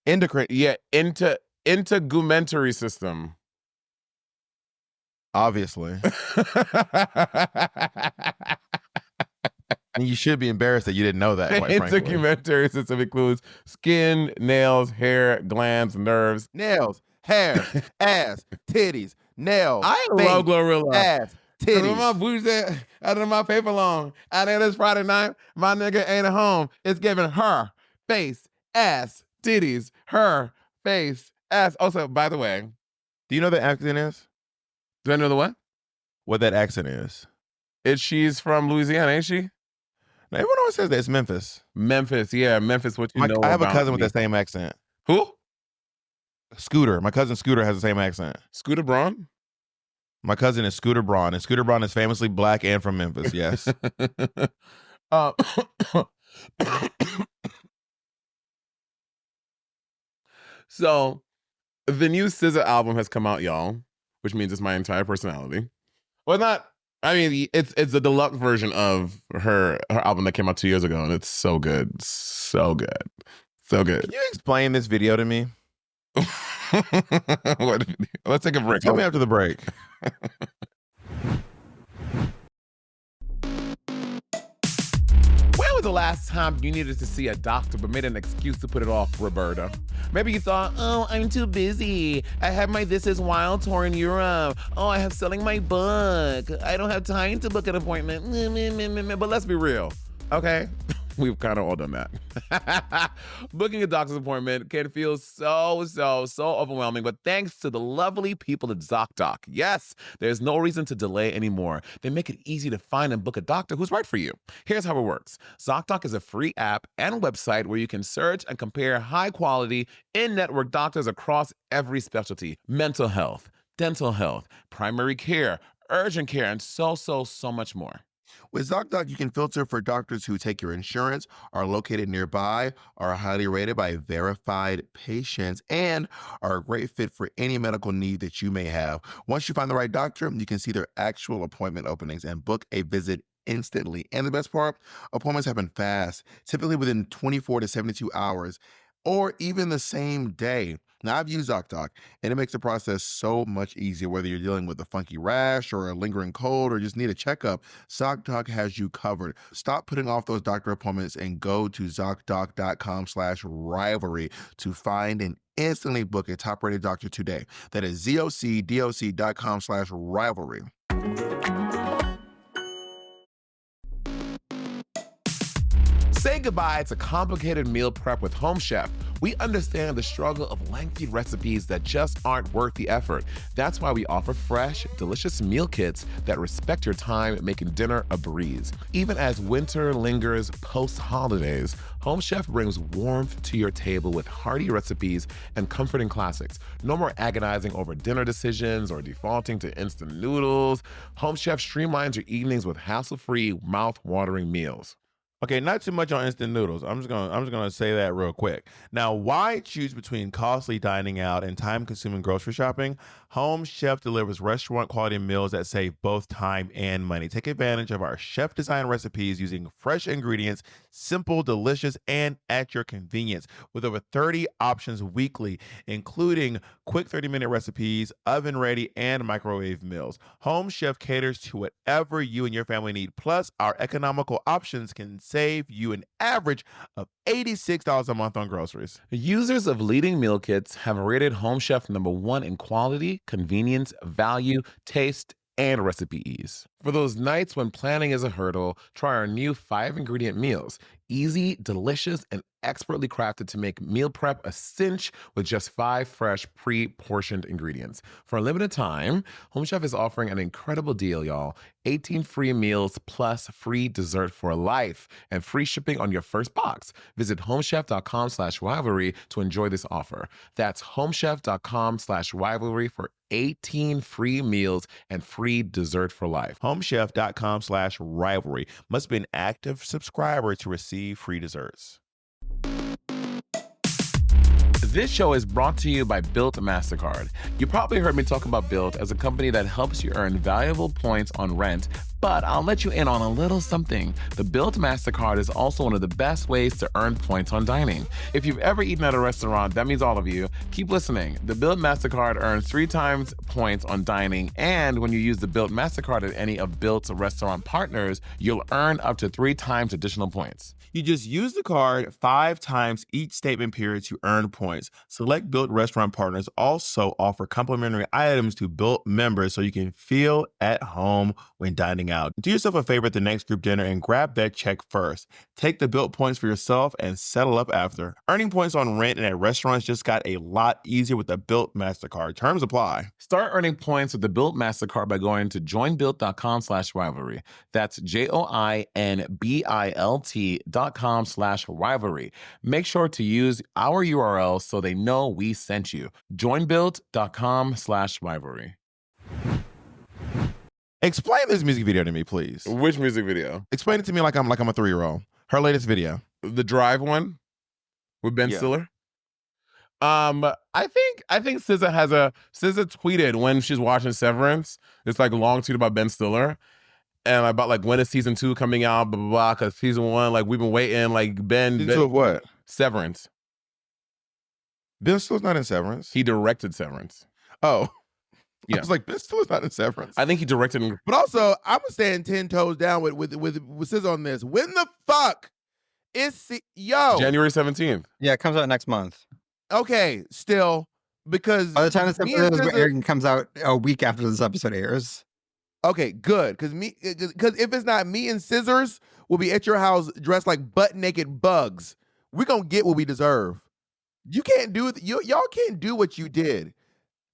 endocrine. Yeah, integumentary system. Obviously. And you should be embarrassed that you didn't know that. Quite frankly. Integumentary system includes skin, nails, hair, glands, nerves. Nails, hair, ass, titties, nails. I love Glorilla. Ass, titties. My boots out of my paper long. Out there this Friday night, my nigga ain't at home. It's giving her face, ass, titties, her face, ass. Also, by the way, do you know what the accent is? Do I know the what? What that accent is? She's from Louisiana, ain't she? Now, everyone always says that it's Memphis. Memphis, yeah, Memphis. What you know? I have a cousin with that same accent. Who? Scooter. My cousin Scooter has the same accent. Scooter Braun? My cousin is Scooter Braun, and Scooter Braun is famously black and from Memphis. Yes. So, the new SZA album has come out, y'all, which means it's my entire personality. Well, not. I mean, it's the deluxe version of her album that came out 2 years ago, and it's so good, so good, so good. Can you explain this video to me? What? Let's take a break. Tell me after the break. was the last time you needed to see a doctor but made an excuse to put it off, Roberta? Maybe you thought, oh, I'm too busy. I have my This Is Wild tour in Europe. Oh, I have selling my book. I don't have time to book an appointment. But let's be real, okay? We've kind of all done that. Booking a doctor's appointment can feel so overwhelming, but thanks to the lovely people at ZocDoc, yes, there's no reason to delay anymore. They make it easy to find and book a doctor who's right for you. Here's how it works. ZocDoc is a free app and website where you can search and compare high-quality, in-network doctors across every specialty: mental health, dental health, primary care, urgent care, and so much more. With ZocDoc, you can filter for doctors who take your insurance, are located nearby, are highly rated by verified patients, and are a great fit for any medical need that you may have. Once you find the right doctor, you can see their actual appointment openings and book a visit instantly. And the best part, appointments happen fast, typically within 24 to 72 hours, or even the same day. Now, I've used ZocDoc, and it makes the process so much easier. Whether you're dealing with a funky rash or a lingering cold or just need a checkup, ZocDoc has you covered. Stop putting off those doctor appointments and go to ZocDoc.com/rivalry to find and instantly book a top-rated doctor today. That is ZocDoc.com/rivalry. Say goodbye to complicated meal prep with Home Chef. We understand the struggle of lengthy recipes that just aren't worth the effort. That's why we offer fresh, delicious meal kits that respect your time, making dinner a breeze. Even as winter lingers post-holidays, Home Chef brings warmth to your table with hearty recipes and comforting classics. No more agonizing over dinner decisions or defaulting to instant noodles. Home Chef streamlines your evenings with hassle-free, mouth-watering meals. Okay, not too much on instant noodles. I'm just gonna say that real quick. Now, why choose between costly dining out and time-consuming grocery shopping? Home Chef delivers restaurant-quality meals that save both time and money. Take advantage of our chef-designed recipes using fresh ingredients, simple, delicious, and at your convenience. With over 30 options weekly, including quick 30-minute recipes, oven-ready, and microwave meals. Home Chef caters to whatever you and your family need. Plus, our economical options can save you an average of $86 a month on groceries. Users of leading meal kits have rated Home Chef #1 in quality, convenience, value, taste, and recipe ease. For those nights when planning is a hurdle, try our new 5-ingredient meals. Easy, delicious, and expertly crafted to make meal prep a cinch with just 5 fresh, pre-portioned ingredients. For a limited time, Home Chef is offering an incredible deal, y'all. 18 free meals plus free dessert for life and free shipping on your first box. Visit homechef.com/rivalry to enjoy this offer. That's homechef.com/rivalry for 18 free meals and free dessert for life. Homechef.com/rivalry. Must be an active subscriber to receive free desserts. This show is brought to you by Built MasterCard. You probably heard me talk about Built as a company that helps you earn valuable points on rent, but I'll let you in on a little something. The Built MasterCard is also one of the best ways to earn points on dining. If you've ever eaten at a restaurant, that means all of you, keep listening. The Built MasterCard earns 3 times points on dining, and when you use the Built MasterCard at any of Built's restaurant partners, you'll earn up to 3 times additional points. You just use the card 5 times each statement period to earn points. Select Built restaurant partners also offer complimentary items to Built members so you can feel at home when dining out. Do yourself a favor at the next group dinner and grab that check first. Take the Built points for yourself and settle up after. Earning points on rent and at restaurants just got a lot easier with the Built MasterCard. Terms apply. Start earning points with the Built MasterCard by going to joinbuilt.com/rivalry. That's joinbilt.com/rivalry. Make sure to use our URL so they know we sent you. Joinbuilt.com/rivalry. Explain this music video to me, please. Which music video? Explain it to me like I'm a 3-year-old. Her latest video. The Drive one with Ben Stiller. I think SZA tweeted when she's watching Severance. It's like a long tweet about Ben Stiller. And about like when is season 2 coming out, blah, blah, blah. Because season 1, like we've been waiting, like Ben. Season 2 of what? Severance. Ben Stiller's not in Severance. He directed Severance. Oh. Yeah. I was like, Ben Stiller's not in Severance. I think he directed. But also, I'm standing 10 toes down with SZA on this. When the fuck January 17th. Yeah, it comes out next month. Okay, still, because By the time this me and episode SZA, airing, comes out a week after this episode airs. okay, good, because if it's not, me and Scissors will be at your house dressed like butt naked bugs. We're gonna get what we deserve. You can't do it. Y'all can't do what you did.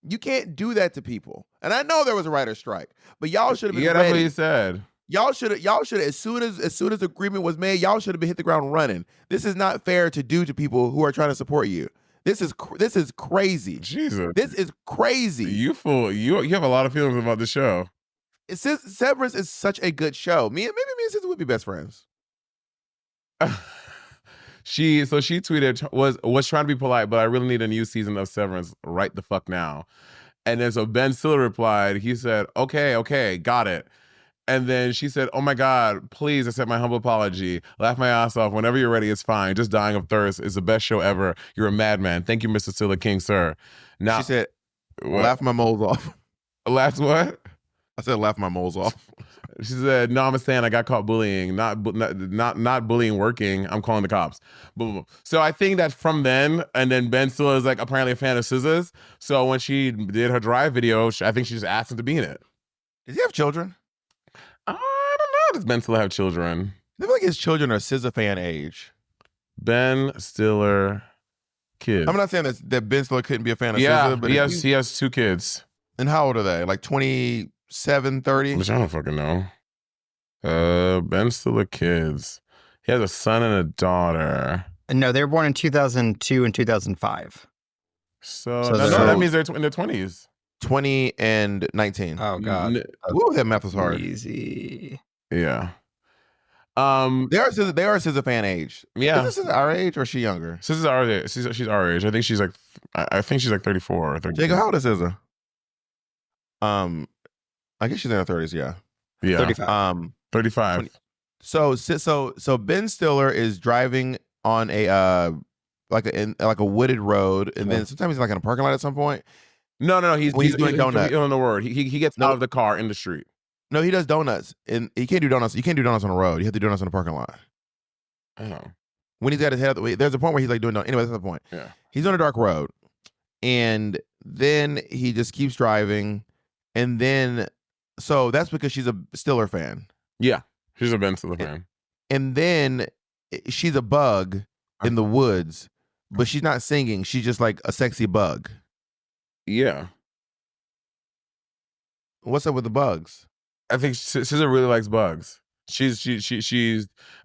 You can't do that to people. And I know there was a writer's strike, but y'all should have been Yeah, that's what ready. he said. Y'all should as soon as the agreement was made, y'all should have been hit the ground running. This is not fair to do to people who are trying to support you. This is crazy. Jesus. This is crazy. You have a lot of feelings about the show. Severance is such a good show. Maybe me and Sister would be best friends. She tweeted was trying to be polite, but I really need a new season of Severance right the fuck now. And then so Ben Stiller replied, he said, okay, got it. And then she said, oh my God, please accept my humble apology. Laugh my ass off. Whenever you're ready, it's fine. Just dying of thirst is the best show ever. You're a madman. Thank you, Mr. Stiller King, sir. Now, She said, what? laugh my moles off. Laugh what? I said, laugh my moles off. She said, no, I'm saying I got caught bullying. Not bullying working. I'm calling the cops. Boom. So I think that from then, and then Ben Stiller is like apparently a fan of SZA's. So when she did her Drive video, I think she just asked him to be in it. Does he have children? I don't know. Does Ben Stiller have children? I feel like his children are SZA fan age. Ben Stiller kids. I'm not saying that Ben Stiller couldn't be a fan of yeah, SZA, but he has 2 kids. And how old are they? Like 27, 30? Which I don't fucking know. Ben Stiller kids. He has a son and a daughter. No, they were born in 2002 and 2005. So that means they're in their 20s. 20 and 19. Oh God. Ooh, that math was hard. Easy. Yeah. They are SZA fan age. Yeah. Is this our age or is she younger? She's our age. She's our age. I think she's like 34 or 35. Jacob, how old is SZA? I guess she's in her 30s, yeah. Yeah. 35. 35. So Ben Stiller is driving on a like a wooded road, and then sometimes he's like in a parking lot at some point. No. He's doing donuts. On the word. He gets out of the car in the street. No, he does donuts, and he can't do donuts. You can't do donuts on the road. You have to do donuts in the parking lot. Oh. When he's got his head out the way, there's a point where he's like doing donuts. Anyway, that's the point. Yeah. He's on a dark road, and then he just keeps driving, and then so that's because she's a Stiller fan. Yeah, she's a Ben Stiller fan. And then she's a bug in the woods, but she's not singing. She's just like a sexy bug. Yeah. What's up with the bugs? I think SZA really likes bugs. She's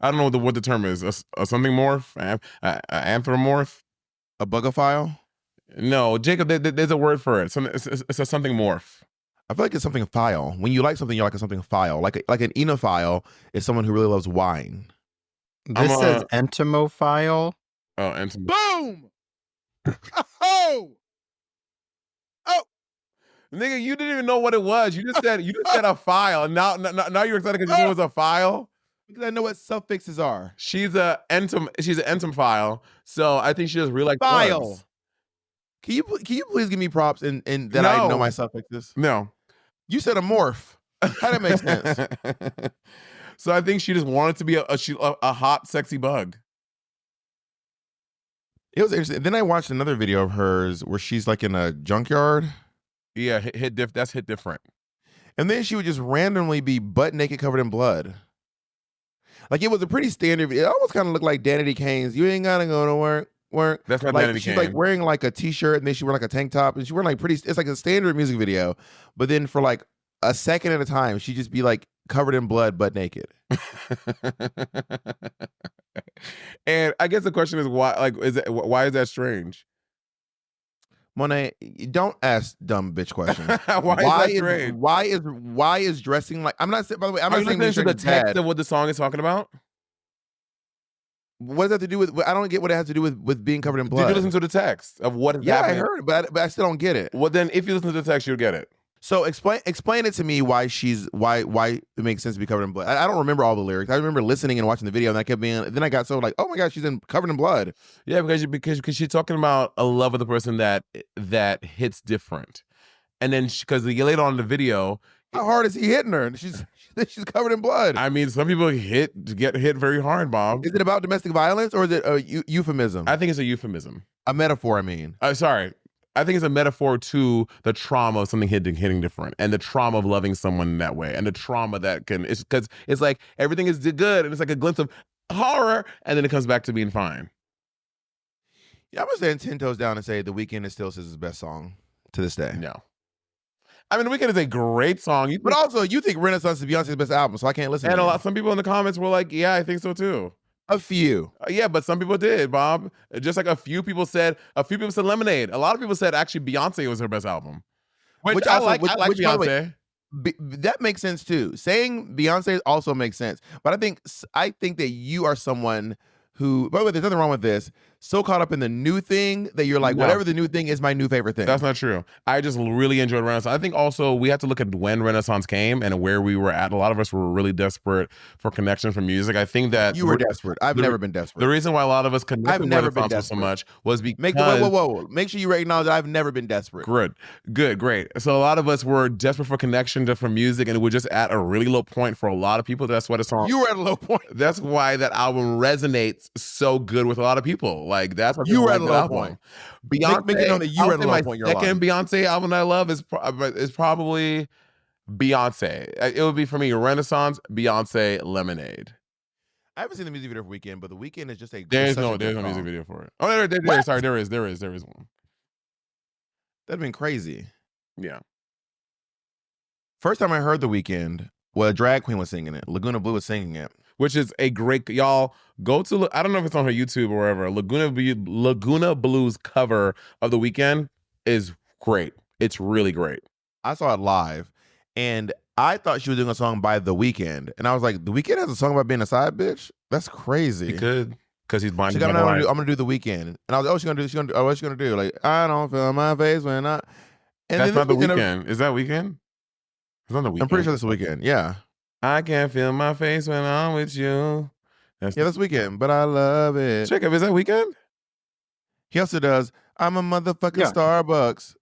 I don't know what the term is. A something morph, anthropomorph, A bugophile? No, Jacob. There's a word for it. It's a something morph. I feel like it's something file. When you like something, you like a something file. Like an enophile is someone who really loves wine. This says entomophile. Oh, entomophile. Boom! Oh! Nigga, you didn't even know what it was. You just said a file. Now you're excited because you knew it was a file. Because I know what suffixes are. She's an entom file. So I think she just really likes file. Bugs. Can you please give me props and that I know my suffixes? No. You said a morph. How that make sense? So I think she just wanted to be a hot, sexy bug. It was interesting. Then I watched another video of hers where she's like in a junkyard. Yeah, that's hit different. And then she would just randomly be butt naked, covered in blood. Like it was a pretty standard. It almost kind of looked like Danity Kane's. You ain't gotta go to work. That's not like Danity she's Kane. like wearing like a t-shirt, and then she wear like a tank top, and she wearing like pretty. It's like a standard music video. But then for like a second at a time, she'd just be like covered in blood, butt naked. And I guess the question is why? Like, why is that strange? Monét, don't ask dumb bitch questions. Why is that strange? Why is dressing like? I'm not saying. By the way, I'm Are not you saying listening to the text bad. of what the song is talking about? What does that have to do with? I don't get what it has to do with being covered in blood. Did you listen to the text of what is Yeah, happening? I heard it, but I still don't get it. Well, then if you listen to the text, you'll get it. So explain it to me why it makes sense to be covered in blood. I don't remember all the lyrics. I remember listening and watching the video, and I kept being. Then I got so like, oh my gosh, she's covered in blood. Yeah, because she's talking about a love of the person that hits different, and then because later on in the video, How hard is he hitting her? And she's She's covered in blood. I mean, some people get hit very hard, Bob. Is it about domestic violence or is it a euphemism? I think it's a euphemism. A metaphor, I mean. Sorry. I think it's a metaphor to the trauma of something hitting different, and the trauma of loving someone in that way, and the trauma that it's because it's like everything is good, and it's like a glimpse of horror, and then it comes back to being fine. Yeah, I'm gonna stand 10 toes down and say The Weeknd is still SZA's best song to this day. No. I mean, The Weeknd is a great song. But also, you think Renaissance is Beyonce's best album, so I can't listen to it. And some people in the comments were like, yeah, I think so too. A few. Yeah, but some people did, Bob. Just like a few people said Lemonade. A lot of people said actually Beyonce was her best album. Which I like Beyonce. That makes sense too. Saying Beyonce also makes sense. But I think that you are someone who, by the way, there's nothing wrong with this, so caught up in the new thing that you're like, whatever the new thing is my new favorite thing. That's not true. I just really enjoyed Renaissance. I think also we have to look at when Renaissance came and where we were at. A lot of us were really desperate for connection from music. I think that you were desperate. I've never been desperate. The reason why a lot of us connected with Renaissance so much was because whoa. Make sure you acknowledge that I've never been desperate. Good, great. So a lot of us were desperate for connection from music, and it was just at a really low point for a lot of people. That's why the song. You were at a low point. That's why that album resonates so good with a lot of people. Like that's what you were at a low point. Beyonce, make it known that you were at a low point. My second Beyonce album that I love is probably Beyonce. It would be for me Renaissance, Beyonce, Lemonade. I haven't seen the music video for Weeknd, but The Weeknd is just a. There's no music video for it. Oh, there is. Sorry, there is one. That'd been crazy. Yeah. First time I heard The Weeknd, a drag queen was singing it. Laguna Blue was singing it. Which is a great, y'all go to, I don't know if it's on her YouTube or wherever. Laguna Blue's cover of The Weeknd is great. It's really great. I saw it live and I thought she was doing a song by The Weeknd. And I was like, The Weeknd has a song about being a side bitch? That's crazy. He could, because he's blinded. I'm gonna do The Weeknd. And I was like, what's she gonna do? Like, I don't feel my face when I. And that's not The Weeknd. Is that Weeknd? It's not The Weeknd. I'm pretty sure that's The Weeknd. Yeah. I can't feel my face when I'm with you. That's Weeknd, but I love it. Check up, is that Weeknd? He also does, I'm a motherfucking Starbucks.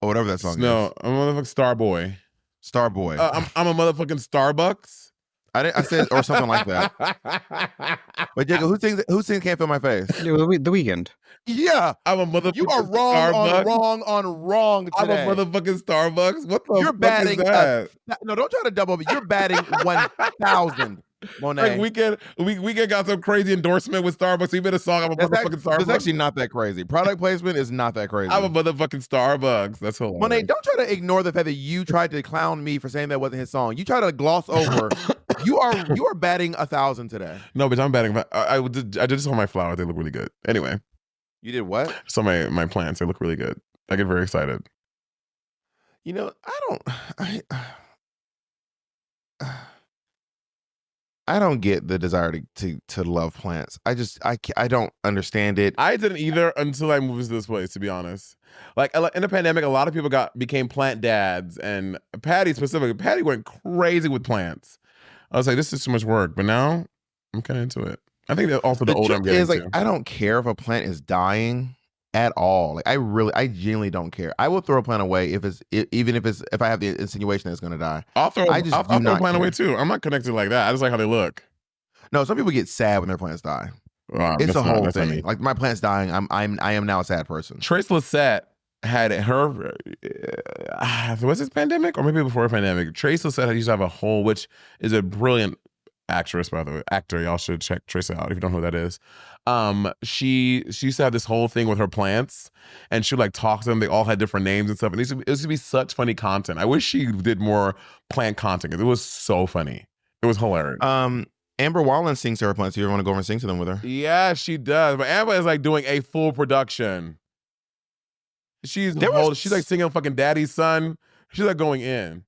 Or whatever that song is. No, I'm a motherfucking Starboy. Starboy. I'm a motherfucking Starbucks. I said, or something like that. But Jacob, who sings Can't Feel My Face? The Weeknd. Yeah. I'm a motherfucking You are wrong on wrong today. I'm a motherfucking Starbucks. What the You're fuck batting, is that? No, don't try to double me. You're batting 1,000, Monét. Like Weeknd got some crazy endorsement with Starbucks. He made a song. I'm a motherfucking Starbucks. It's actually not that crazy. Product placement is not that crazy. I'm a motherfucking Starbucks. That's hilarious. Monét, don't try to ignore the fact that you tried to clown me for saying that wasn't his song. You try to gloss over. You are batting 1,000 today. No, but I'm batting. I did saw my flowers. They look really good. Anyway. You did what? So my plants, they look really good. I get very excited. You know, I don't get the desire to love plants. I don't understand it. I didn't either until I moved to this place, to be honest. Like in the pandemic, a lot of people became plant dads, and Patty specifically. Patty went crazy with plants. I was like, this is too much work, but now I'm kind of into it. I think that also the older I'm getting too. I don't care if a plant is dying at all. Like I genuinely don't care. I will throw a plant away if I have the insinuation that it's going to die. I'll throw a plant away too. I'm not connected like that. I just like how they look. No, some people get sad when their plants die. It's a whole thing. Like my plant's dying. I am now a sad person. Trace Lissette had her. Was this pandemic or maybe before a pandemic? Trace Lissette used to have a whole, which is a brilliant actress, by the way. Actor, y'all should check Trace out if you don't know who that is. She used to have this whole thing with her plants, and she would like talk to them. They all had different names and stuff. And it used to be such funny content. I wish she did more plant content because it was so funny. It was hilarious. Amber Wallen sings to her plants. You ever want to go over and sing to them with her? Yeah, she does. But Amber is like doing a full production. She's like singing fucking Daddy's Son. She's like going in.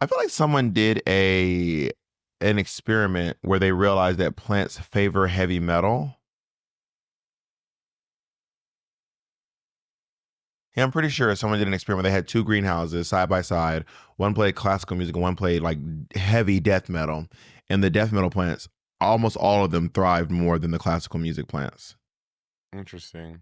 I feel like someone did an experiment where they realized that plants favor heavy metal. Yeah, I'm pretty sure someone did an experiment. They had two greenhouses side by side. One played classical music and one played like heavy death metal. And the death metal plants, almost all of them thrived more than the classical music plants. Interesting.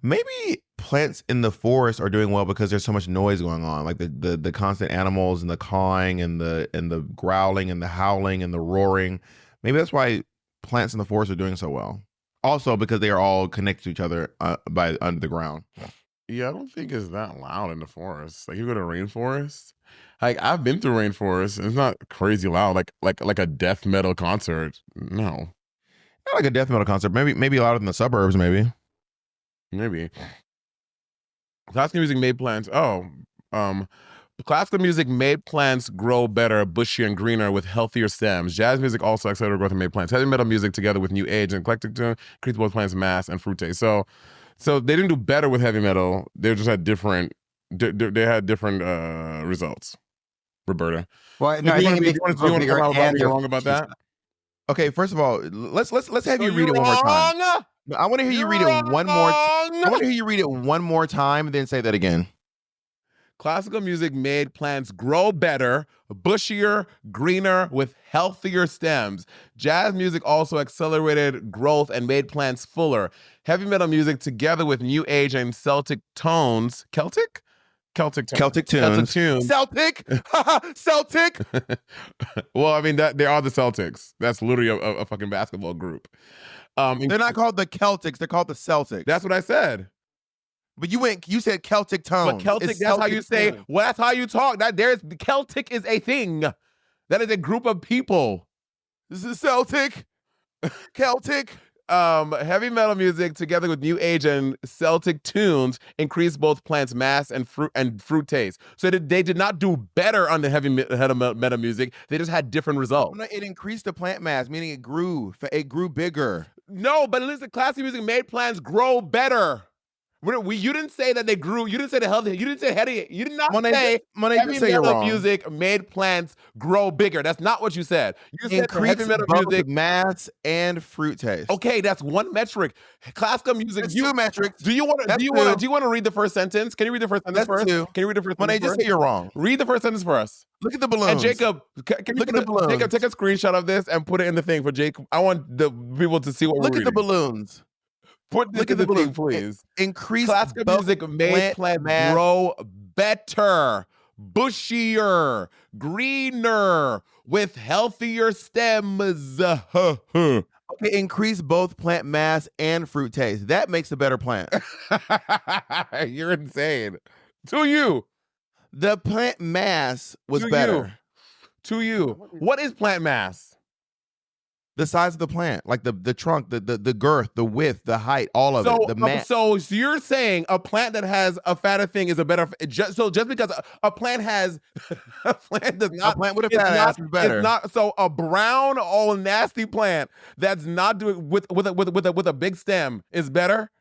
Maybe plants in the forest are doing well because there's so much noise going on, like the constant animals and the cawing and the growling and the howling and the roaring. Maybe that's why plants in the forest are doing so well. Also, because they are all connected to each other by under the ground. Yeah, I don't think it's that loud in the forest. Like you go to rainforest. Like I've been through rainforest. It's not crazy loud. Like a death metal concert. No, Not like a death metal concert. Maybe louder than the suburbs. Maybe. Classical music made plants. Classical music made plants grow better, bushier, and greener with healthier stems. Jazz music also accelerated growth and made plants. Heavy metal music, together with new age and eclectic tune, increased both plants' mass and fruit taste. So they didn't do better with heavy metal. They just had different. They had different results. Roberta. Well, no, I think it makes you want to come out about being wrong about that? Okay, first of all, let's have you read it one more time. I want to hear you read it one more. I want to hear you read it one more time, and then say that again. Classical music made plants grow better, bushier, greener, with healthier stems. Jazz music also accelerated growth and made plants fuller. Heavy metal music, together with new age and Celtic tones. Celtic tunes. Celtic. Well, I mean they are the Celtics. That's literally a fucking basketball group. They're not called the Celtics. They're called the Celtics. That's what I said. But you said Celtic tones. But Celtic, that's how you say. Well, that's how you talk. Celtic is a thing. That is a group of people. This is Celtic. Celtic. Heavy metal music, together with new age and Celtic tunes, increased both plants' mass and fruit taste. So they did not do better on the heavy metal music. They just had different results. It increased the plant mass, meaning it grew bigger. No, but listen, classical music made plants grow better. You didn't say that they grew. You didn't say the healthy. You didn't say heady. You did not say heavy metal music made plants grow bigger. That's not what you said. You said increased heavy metal music mass and fruit taste. Okay, that's one metric. Classical music. That's two metrics. Do you want to read the first sentence? Can you read the first sentence first? Two. Can you read the first sentence? Monet, just say you're wrong. Read the first sentence for us. Look at the balloons. And Jacob, look at the balloons. Jacob, take a screenshot of this and put it in the thing for Jacob. I want the people to see what we're reading. Look at the balloons. Look at the thing, please. Increase classical music made plants grow better, bushier, greener, with healthier stems. Okay, increase both plant mass and fruit taste. That makes a better plant. You're insane. To you. The plant mass was better. To you. What is plant mass? The size of the plant, like the trunk, the girth, the width, the height, all of it. The mass. So you're saying a plant that has a fatter thing is a better. Just because a plant has a plant does not. A plant with a fat ass is better. It's not, so a brown, all nasty plant that's not doing with a big stem is better.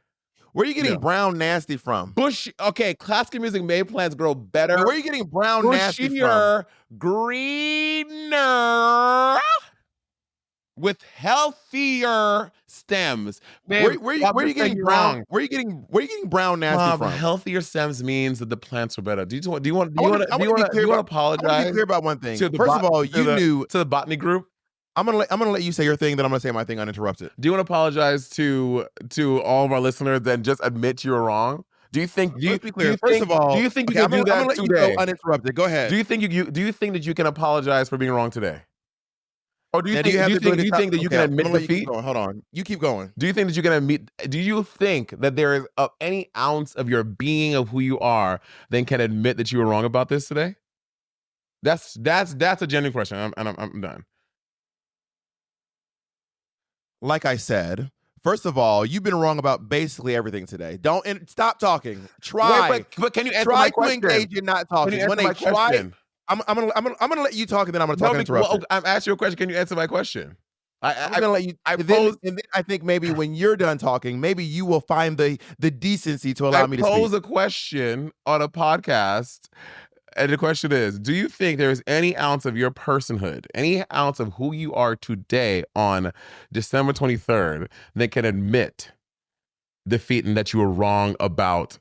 Where are you getting brown nasty from? Okay, classical music made plants grow better. Where are you getting brown nasty from? Greener, with healthier stems. Where are you getting brown? Where are you getting brown nasty from? Healthier stems means that the plants are better. Do you want to apologize? I want to be clear about one thing. First of all, you knew to the botany group. I'm gonna let you say your thing, then I'm gonna say my thing uninterrupted. Do you want to apologize to all of our listeners and just admit you were wrong? Do you think? Do you think you can do that I'm gonna let today? You go uninterrupted. Go ahead. Do you think that you can apologize for being wrong today? Or do you think that you can admit defeat? Hold on. You keep going. Do you think that you can admit? Do you think that there is any ounce of your being of who you are that can admit that you were wrong about this today? That's a genuine question. I'm done. Like I said, first of all, you've been wrong about basically everything today. Stop talking. Try. Wait, but can you answer my question? Try to engage in not talking. Can you answer my question? I'm gonna let you talk, and then I'm gonna talk and interrupt. Well, I'm asking you a question. Can you answer my question? I'm gonna let you. And then I think maybe when you're done talking, maybe you will find the decency to allow me to speak. I pose a question on a podcast, and the question is: do you think there is any ounce of your personhood, any ounce of who you are today on December 23rd that can admit defeat and that you were wrong about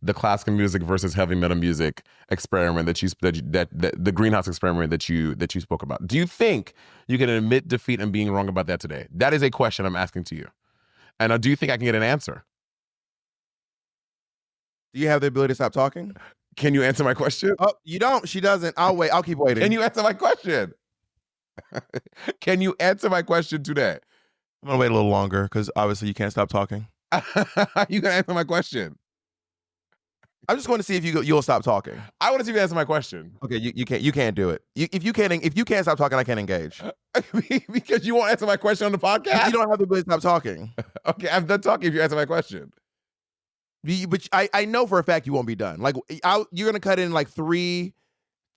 the classical music versus heavy metal music experiment that the greenhouse experiment that you spoke about? Do you think you can admit defeat and being wrong about that today? That is a question I'm asking to you. And do you think I can get an answer? Do you have the ability to stop talking? Can you answer my question? Oh, you don't. She doesn't. I'll wait. I'll keep waiting. Can you answer my question? Can you answer my question today? I'm gonna wait a little longer because obviously you can't stop talking. You can answer my question. I'm just going to see if you'll stop talking. I want to see if you answer my question. Okay, you can't do it. If you can't stop talking, I can't engage. Because you won't answer my question on the podcast. You don't have the ability to stop talking. Okay, I'm done talking if you answer my question. But I know for a fact you won't be done. Like you're gonna cut in like 3,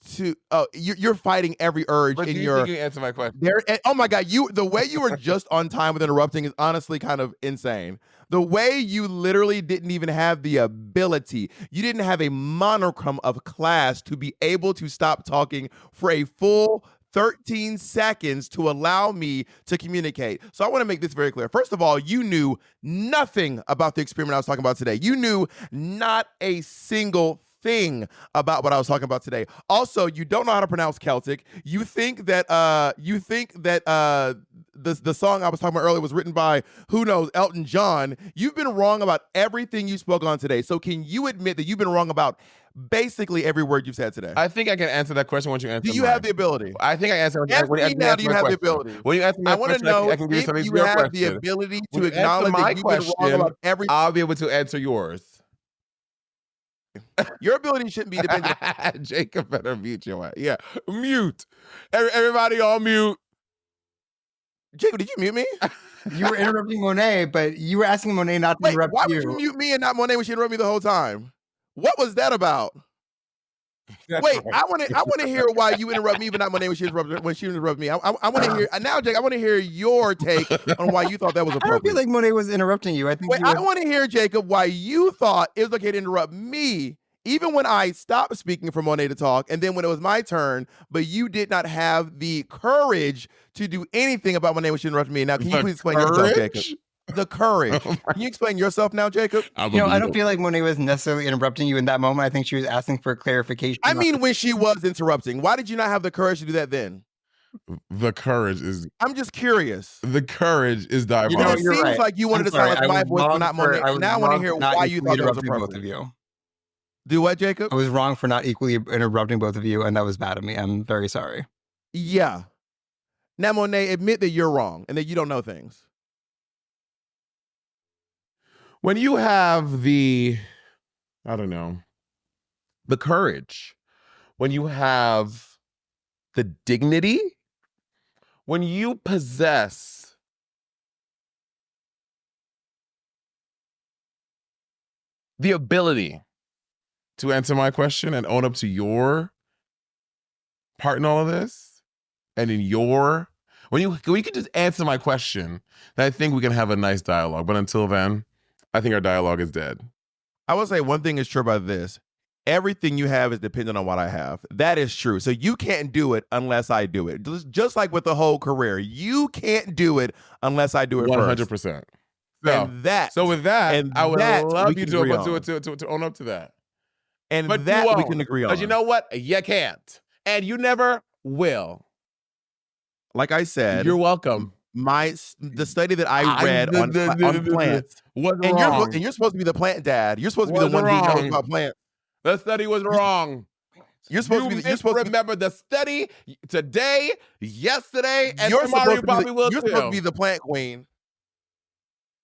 2. Oh, you're fighting every urge But in do your. think you can answer my question? Oh my God! The way you were just on time with interrupting is honestly kind of insane. The way you literally didn't even have the ability, you didn't have a monochrome of class to be able to stop talking for a full 13 seconds to allow me to communicate. So I want to make this very clear. First of all, you knew nothing about the experiment I was talking about today. You knew not a single thing about what I was talking about today. Also, you don't know how to pronounce Celtic. You think that the song I was talking about earlier was written by, who knows, Elton John. You've been wrong about everything you spoke on today. So can you admit that you've been wrong about basically every word you've said today? I think I can answer that question once you answer. Do you have the ability? I think I answer. Ask me now, do you have the ability? When you answer my I want to question, know I can give you something if to you your have question. the ability to When you acknowledge answer my that you've been wrong question, about every. I'll be able to answer yours. Your ability shouldn't be dependent. Jacob better mute your ass. Yeah, mute. Everybody all mute. Jacob, did you mute me? You were interrupting Monet, but you were asking Monet not to Wait, interrupt why you. would you mute me and not Monét when she interrupted me the whole time? What was that about? That's Wait, right. I want to hear why you interrupt me, but not Monét when she interrupted me. I want to hear now, Jake. I want to hear your take on why you thought that was I don't appropriate. feel like Monet was interrupting you. I think Wait, you were... I want to hear, Jacob, why you thought it was okay to interrupt me, even when I stopped speaking for Monét to talk, and then when it was my turn, but you did not have the courage to do anything about Monét when she interrupted me. Now, can you please explain yourself, Jacob? The courage. Can you explain yourself now, Jacob? I don't feel like Monet was necessarily interrupting you in that moment. I think she was asking for clarification. I mean, when she was interrupting, why did you not have the courage to do that then? The courage is. I'm just curious. The courage is diabolical. Because it seems like you wanted to sound like my voice, but not Monét. And now I want to hear why you thought that was appropriate. Both of you. Do what, Jacob? I was wrong for not equally interrupting both of you, and that was bad of me. I'm very sorry. Yeah. Now, Monét, admit that you're wrong and that you don't know things. When you have the courage, when you have the dignity, when you possess the ability to answer my question and own up to your part in all of this, and when you can just answer my question, then I think we can have a nice dialogue. But until then, I think our dialogue is dead. I will say one thing is true about this. Everything you have is dependent on what I have. That is true. So you can't do it unless I do it. Just like with the whole career, you can't do it unless I do it 100%. 100%. So with that, I would love you to own up to that. And but that we can agree on. But you know what? You can't. And you never will. Like I said, you're welcome. The study that I read on plants was wrong. And you're supposed to be the plant dad. You're supposed to be the one who knows about plants. The study was wrong. You're supposed to remember the study today, yesterday, and tomorrow you probably will too. You're supposed to be the plant queen.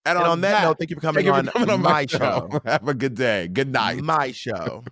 And on that note, thank you for coming on my show. Have a good day. Good night. My show.